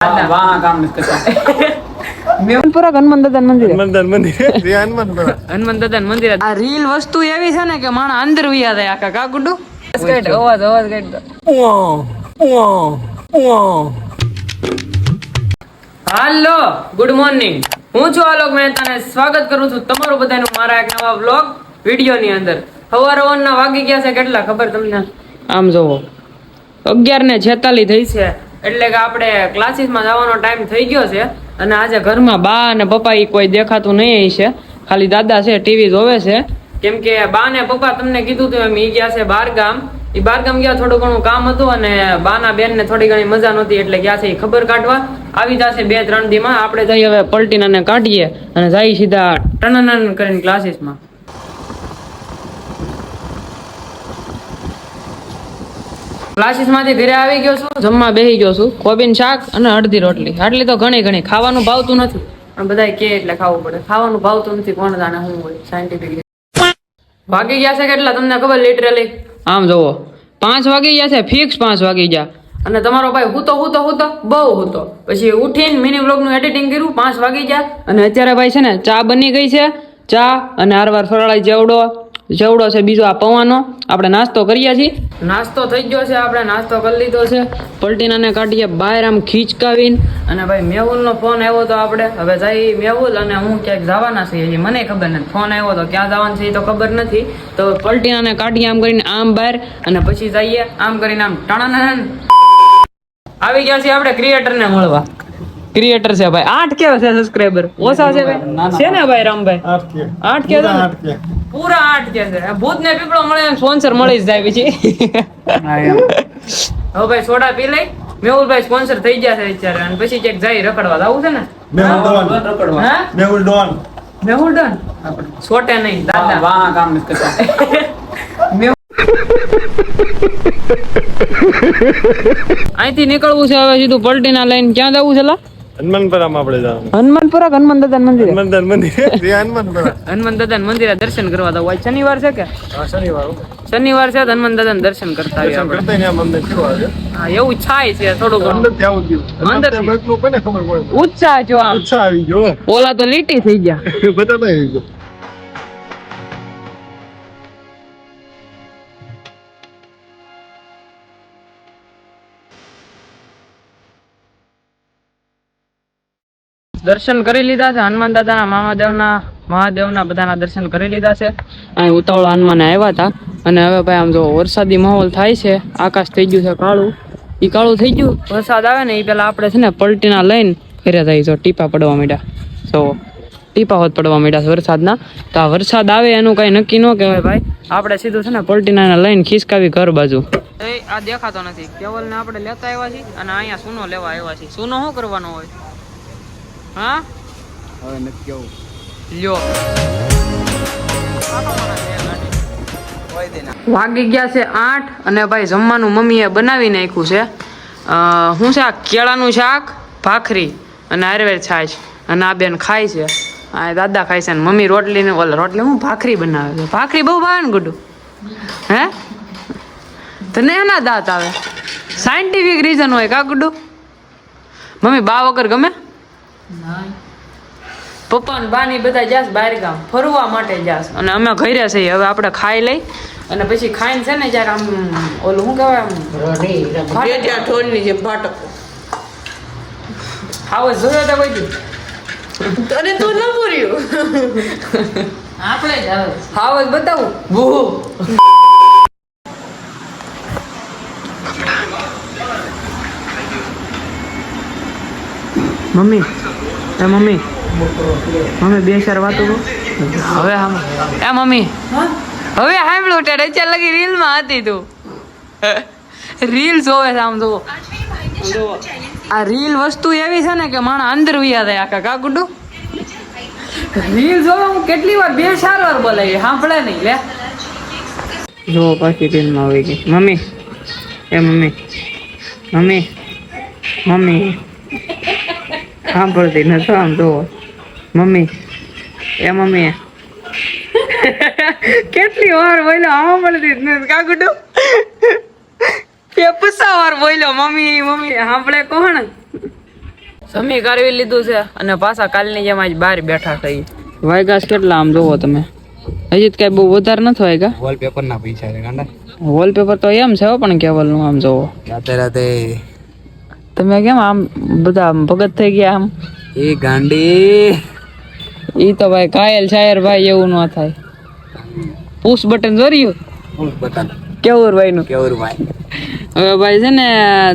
હનુમાન દાદા મંદિર. આ રીલ વસ્તુ એવી છે ને કે માણસ અંદર વિયા જાય આખા કાકુડું. અવાજ હાલો, ગુડ મોર્નિંગ. હું છું આલોક મહેતા, સ્વાગત કરું છું તમારું બધાનું મારા એક નવા વ્લોગ વિડીયો ની અંદર. સવારના વાગી ગયા છે કેટલા ખબર તમને? આમ જોવો 11:46 થઈ છે, એટલે કે આપણે ક્લાસીસમાં જવાનો ટાઈમ થઈ ગયો છે. અને આજે ઘરમાં બા અને પપ્પા ઈ કોઈ દેખાતું નહીં છે, ખાલી દાદા છે ટીવી જોવે છે. કેમ કે બા ને પપ્પા તમને કીધું હતું એમ ઈ ગયા છે બારગામ. ઈ બારગામ ગયા, થોડું ઘણું કામ હતું અને બાના બેન ને થોડી ઘણી મજા નહોતી, એટલે ગયા છે ખબર કાઢવા. આવી જશે 2-3 દીમાં. આપણે જઈએ હવે પલટીનાને કાઢીએ અને જઈએ સીધા ટનનન કરીને ક્લાસીસમાં. ક્લાસીસ માંથી ઘરે આવી ગયો છું, જમવા બેસી ગયો છું. કોબીન શાક અને અડધી રોટલી. આટલી તો ઘણી ખાવાનું ભાવતું નથી, પણ બધા કે એટલે ખાવું પડે. ખાવાનું ભાવતું નથી, કોણ જાણે શું હોય સાયન્ટિફિકલી. વાગી ગયા છે કેટલા તમને ખબર? લિટરલી આમ જોવો 5 વાગી ગયા છે, ફિક્સ 5 વાગી ગયા. અને તમારો ભાઈ હુતો બહુ હુતો. પછી ઉઠીને મિની વ્લોગ નું એડિટિંગ કર્યું, 5 વાગી ગયા. અને અત્યારે ભાઈ છે ને ચા બની ગઈ છે, ચા અને હારવાર ફરાળી જેવડો છે બીજો આ પૌવાનો. આપણે નાસ્તો કરીએ છીએ. નાસ્તો થઈ ગયો છે, આપણે નાસ્તો કરી લીધો છે. પલટીનાને કાઢીએ બહાર આમ ખીચકાવીને. અને ભાઈ મેહુલનો ફોન આવ્યો તો આપણે હવે જઈ મેહુલ અને હું ક્યાંક જવાના છીએ, મને ખબર નથી. ફોન આવ્યો તો ક્યાં જવાનું છે એ તો ખબર નથી. તો પલટીનાને કાઢીએ આમ કરીને આમ બહાર, અને પછી જઈએ આમ કરીને આમ ટણાનન. આવી ગયા છીએ આપણે ક્રિએટરને મળવા. ક્રિએટર છે ભાઈ 8 કેવા છે સબસ્ક્રાઇબર? ઓછા છે ભાઈ? છે ને ભાઈ રામભાઈ? 8 કે પૂરા 8 કે છે. ભૂત ને પીપળો મળે સ્પોન્સર મળી જ જાય પછી. હવે ભાઈ સોડા પી લઈ. મેહુલભાઈ સ્પોન્સર થઈ ગયા છે અત્યારે, અને પછી ક્યાંક જાય રખડવા જવું છે ને. મેહુલ ડોન છોટે નહીં દાદા વાહ કામ નથી કરતા. અહીંથી નીકળવું છે હવે સીધું પલટીના લઈને. ક્યાં જવું છે? હનુમાનપુરામાં આપણે જવાનું. હનુમાનપુરા હનુમાન દાદા મંદિર. હનુમાન દાદા મંદિરે દર્શન કરવા જવું. આજ શનિવાર છે કે? શનિવાર છે, હનુમાન દાદા દર્શન કરતા આવીએ આપણે. હા એવું થાય છે થોડું અંદર ઉત્સાહ જો આવી ગયો. ઓલા તો લીટી થઈ ગયા બધા. દર્શન કરી લીધા છે હનુમાન દાદાના, મહાદેવના બધાના દર્શન કરી લીધા છે. અહીં ઉતાવળા હનુમાન આવ્યા હતા. અને હવે ભાઈ આમ જો વરસાદી માહોલ થાય છે, આકાશ થઈ ગયું છે કાળું. એ કાળું થઈ ગયું, વરસાદ આવે ને એ પેલા આપણે છે ને પલટીના લઈને ફેર્યા થાય. જો ટીપા પડવા માંડ્યા, તો ટીપા હોત પડવા માંડ્યા છે વરસાદના. તો આ વરસાદ આવે એનું કઈ નક્કી ન કહેવાય ભાઈ. આપણે સીધું છે ને પલટીના લઈને ખિસકાવી ઘર બાજુ. આ દેખાતો નથી. કેવલ ને આપણે લેતા આવ્યા છીએ અને અહીંયા સૂનો લેવા આવ્યા છીએ. સૂનો શું કરવાનો હોય? હા હવે નથી કેવું લ્યો. વાગી ગયા છે 8 અને ભાઈ જમવાનું મમ્મીએ બનાવી નાખ્યું છે. શું છે આ? કેળાનું શાક, ભાખરી અને આયુર્વેદ છાશ. અને આ બેન ખાય છે, આ દાદા ખાય છે. અને મમ્મી રોટલી ને રોટલી હું ભાખરી બનાવે છે. ભાખરી બહુ ભાવે ને ગુડું? હે તને એના દાંત આવે? સાયન્ટિફિક રીઝન હોય કા ગુડું? મમ્મી બા વગર ગમે? પપ્પા ને બા ની બધા જાસ બહાર ગામ ફરવા માટે જાસ, અને અમે ઘરે છીએ. હવે આપણે ખાઈ લઈ અને પછી ખાઈને છે ને જયારે આમ ઓલું શું કહેવાય આમ જોયો તો કોઈ તને તું ન પૂર્યું આપણે જ હાવસ બતાવું બહુ. મમ્મી મમ્મી બે ચાર વાતો હવે એ મમ્મી હવે સાંભળું ટેડ અત્યારે લગી રીલ માં હતી. તું રીલ જોવે છે? આમ જોવો આ રીલ વસ્તુ એવી છે ને કે માણસ અંદર વિયા જાય આખા કાકુડું. રીલ જોવે હું કેટલી વાર 2-4 વાર બોલાવી, સાંભળે નહીં લે. જો પાછી રીલ માં આવી ગઈ. મમ્મી એ મમ્મી સાંભળતી નથી. આમ જોવો મમ્મી કેટલી વાર બોલ્યો, સાંભળતી જ નથી કાકુડું. પૂછા વાર બોલ્યો મમ્મી સાંભળે કોણ? સમી કરવી લીધું છે અને પાછા કાલની જેમ આજ બહાર બેઠા થઈ. વાયગાસ કેટલા આમ જોવો તમે, હજી કઈ બહુ વધારે નથી વાયગા. વોલપેપર ના પૈસા છે ગાંડા. વોલપેપર તો એમ છે પણ કેવલ નું આમ જોવો. રાતે રાતે તમે કેમ આમ બધા ભગત થઈ ગયા આમ? એ ગાંડી ઈ તો ભાઈ કાયલ શાયર ભાઈ એવું ન થાય. પુશ બટન જોર્યું બતા કેવુરભાઈ નું. કેવરભાઈ હવે ભાઈ છે ને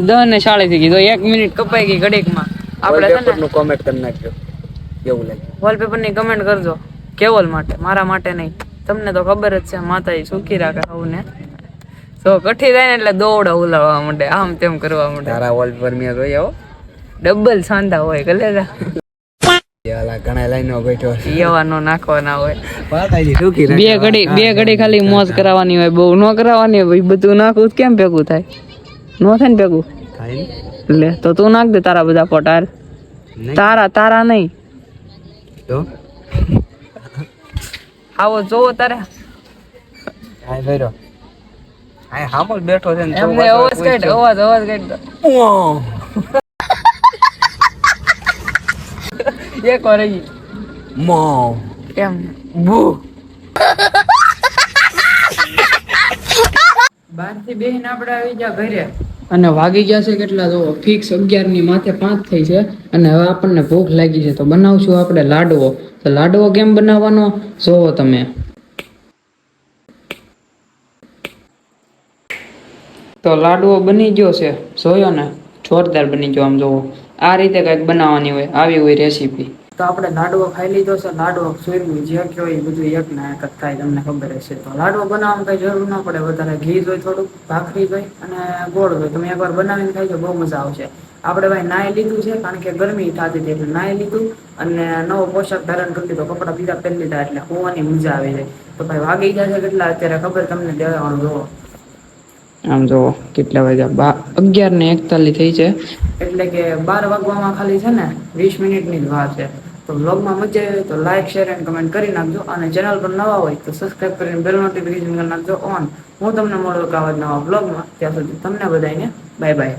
10 ને 40 થઈ ગઈ તો 1 મિનિટ કપાઈ ગઈ ઘડીક માં. આપણે છે ને કોમેન્ટ કરી નાખજો કેવું લાગે. વોલપેપર ની કમેન્ટ કરજો કેવલ માટે, મારા માટે નહીં. તમને તો ખબર જ છે માતાજી સુખી રાખે સૌને. તો કઠી થાય ને એટલે દોડા ઉલાવવા માંડે, આમ તેમ કરવા માંડે. તારા વોલપેપર મેં જોઈ આવો ડબલ સાંધા હોય કલેજા. યાલા ઘણા લાઈનો બેઠો યવાનો નાખવાના હોય. માતાજી સુખી બે ઘડી ખાલી મોજ કરાવવાની હોય, બહુ ન કરાવવાની હોય. બધું નાખવું કેમ ભેગું થાય? નો થાય ને ભેગું. લે તો તું નાખ દે તારા બધા પટાર. તારા નહીં તો આવો જોવો તારે. હાય ભઈરો હાય હામો બેઠો છે ને એમને અવાજ કાઢ દો. એક વાર ઈ મો કેમ બુ બાર થી બેહીને આપણે આવી ગયા ઘરે અને વાગી ગયા છે કેટલા જો ફિક્સ 11 ની માથે 5 થઈ છે. અને હવે આપણને ભૂખ લાગી છે તો બનાવશું આપણે લાડવો. તો લાડવો કેમ બનાવવાનો જોવો તમે. તો લાડવો બની ગયો છે, જોયો ને, જોરદાર બની ગયો. આમ જોવો આ રીતે કંઈક બનાવવાની હોય, આવી હોય રેસીપી. તો આપણે લાડવો ખાઈ લીધો છે. લાડવો સોયરું જે કયો એ બધું એક ના એક જ થાય, તમને ખબર હશે. તો લાડવો બનાવવામાં કઈ જરૂર ના પડે, વધારે ઘી જોઈએ, થોડુંક ભાખરી જોઈએ અને ગોળ જોઈએ. તમે એકવાર બનાવીને ખાઈ બહુ મજા આવશે. આપણે ભાઈ નાઈ લીધું છે કારણ કે ગરમી થતી હતી એટલે નાઈ લીધું અને નવો પોશાક ધારણ કરી લીધો, કપડા બીજા પહેરી લીધા એટલે હોવાની મજા આવી જાય. તો ભાઈ વાગી ગયા છે કેટલા અત્યારે ખબર તમને દેવાનું જોવો. આમ જોવો કેટલા વાગ્યા 11:41 થઈ છે. એટલે કે 12 વાગવામાં ખાલી છે ને 20 મિનિટની જ વાર છે. તો વ્લોગમાં મજા આવે તો લાઈક શેર અને કમેન્ટ કરી નાખજો. અને ચેનલ પર નવા હોય તો સબસ્ક્રાઇબ કરીને બેલ નોટિફિકેશન કરી નાખજો ઓન. હું તમને મળું એક આવા નવા વ્લોગમાં. ત્યાં સુધી તમને બધાને બાય બાય.